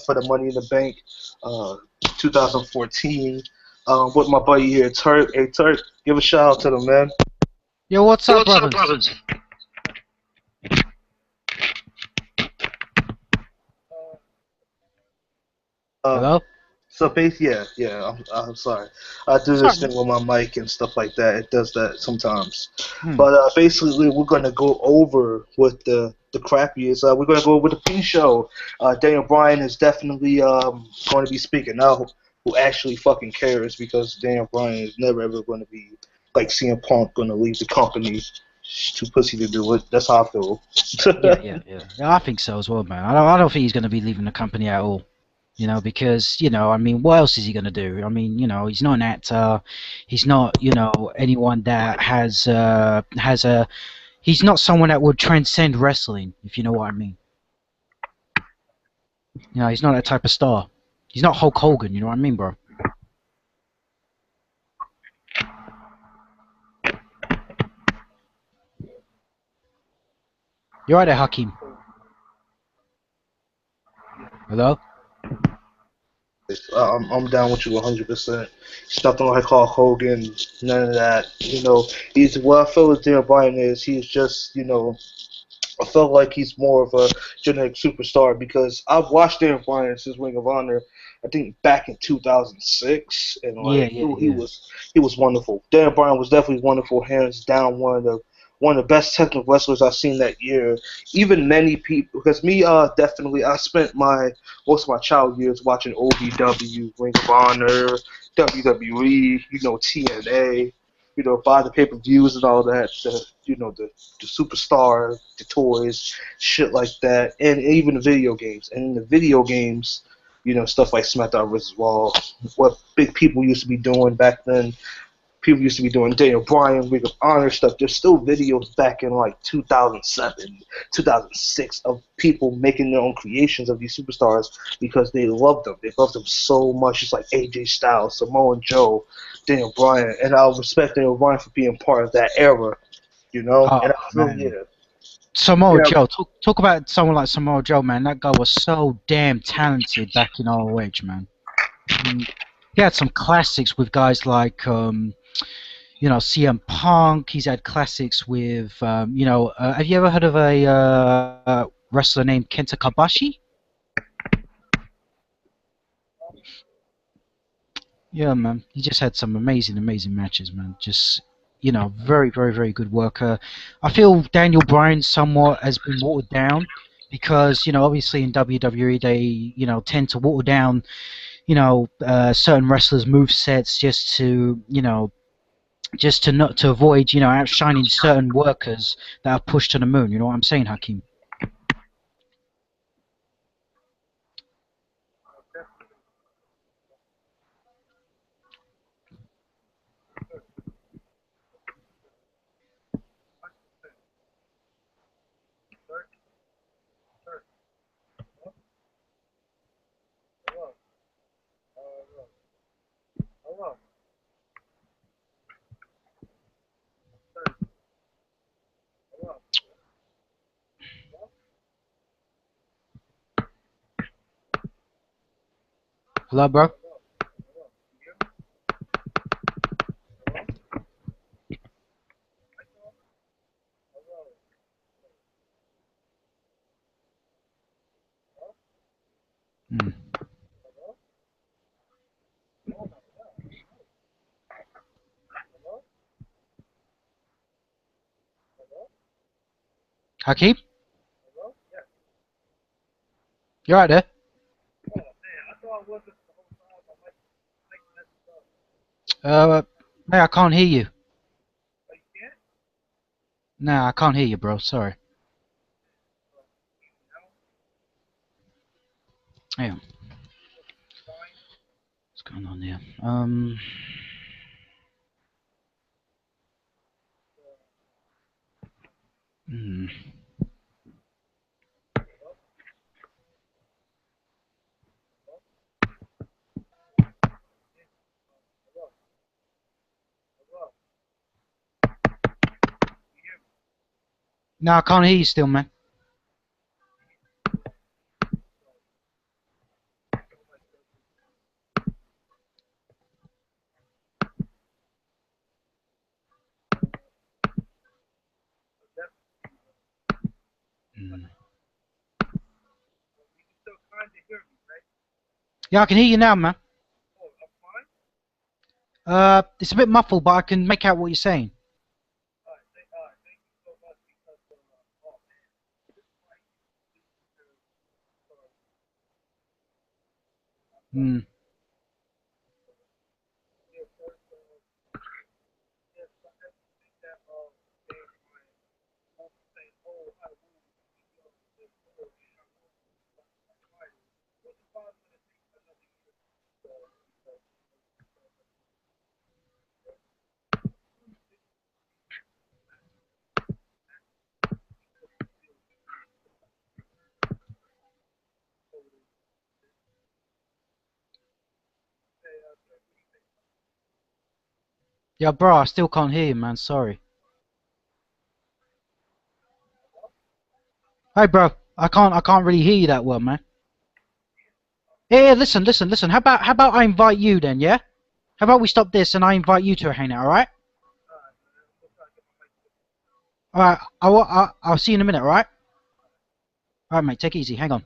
for the Money in the Bank, uh, 2014, with my buddy here, Turk. Hey, Turk, give a shout out to them, man. Yo, what's Yo, up, what's up, brothers? brothers? Um, Hello? so basically, yeah. I'm sorry. I do Sorry, this man. thing with my mic and stuff like that. It does that sometimes. Hmm. But basically, we're gonna go over what the crappy is. We're gonna go over the pre-show. Daniel Bryan is definitely going to be speaking out. Who actually fucking cares? Because Daniel Bryan is never ever going to be like CM Punk going to leave the company. He's too pussy to do it. That's how I feel. Yeah, I think so as well, man. I don't think he's going to be leaving the company at all. You know, because, I mean, what else is he going to do? I mean, he's not an actor. He's not, anyone that he's not someone that would transcend wrestling, if you know what I mean. He's not that type of star. He's not Hulk Hogan, you know what I mean, bro? You're right there, Hakeem. Hello? I'm down with you 100%. He's nothing like Hulk Hogan, none of that. He's what I feel with Daniel Bryan is he's just, I felt like he's more of a genetic superstar because I've watched Daniel Bryan since Ring of Honor. I think back in 2006, and Yeah, like yeah, he yeah. was wonderful. Daniel Bryan was definitely wonderful, hands down one of the best technical wrestlers I've seen that year. Even many people, because me, definitely, I spent most of my child years watching OVW, Ring of Honor, WWE, TNA, buy the pay-per-views and all that, the superstar, the toys, shit like that, and even the video games. And in the video games, stuff like SmackDown vs. Raw, what big people used to be doing back then. People used to be doing Daniel Bryan, Ring of Honor stuff. There's still videos back in like 2007, 2006 of people making their own creations of these superstars because they loved them. They loved them so much. It's like AJ Styles, Samoa Joe, Daniel Bryan, and I respect Daniel Bryan for being part of that era. Oh, And I feel man. Samoa yeah, Joe. Talk about someone like Samoa Joe, man. That guy was so damn talented back in ROH, man. Mm, He had some classics with guys like, CM Punk. He's had classics with, have you ever heard of a wrestler named Kenta Kobashi? Yeah, man. He just had some amazing, amazing matches, man. Just, very, very, very good worker. I feel Daniel Bryan somewhat has been watered down because, obviously in WWE they, tend to water down, certain wrestlers' move sets just to not to avoid, outshining certain workers that are pushed to the moon. You know what I'm saying, Hakeem? Hello, bro. Mm. Hakeem, you right there? Hey, I can't hear you. Nah, I can't hear you, bro. Sorry. Hang on. What's going on here? Hmm. No, I can't hear you still, man. Yeah, I can hear you now, man. It's a bit muffled, but I can make out what you're saying. Hmm. Yeah, bro, I still can't hear you, man. Sorry. Hey, bro, I can't really hear you that well, man. Yeah, listen. How about I invite you then, yeah? How about we stop this and I invite you to a hangout, all right? All right, I'll see you in a minute, all right? All right, mate, take it easy. Hang on.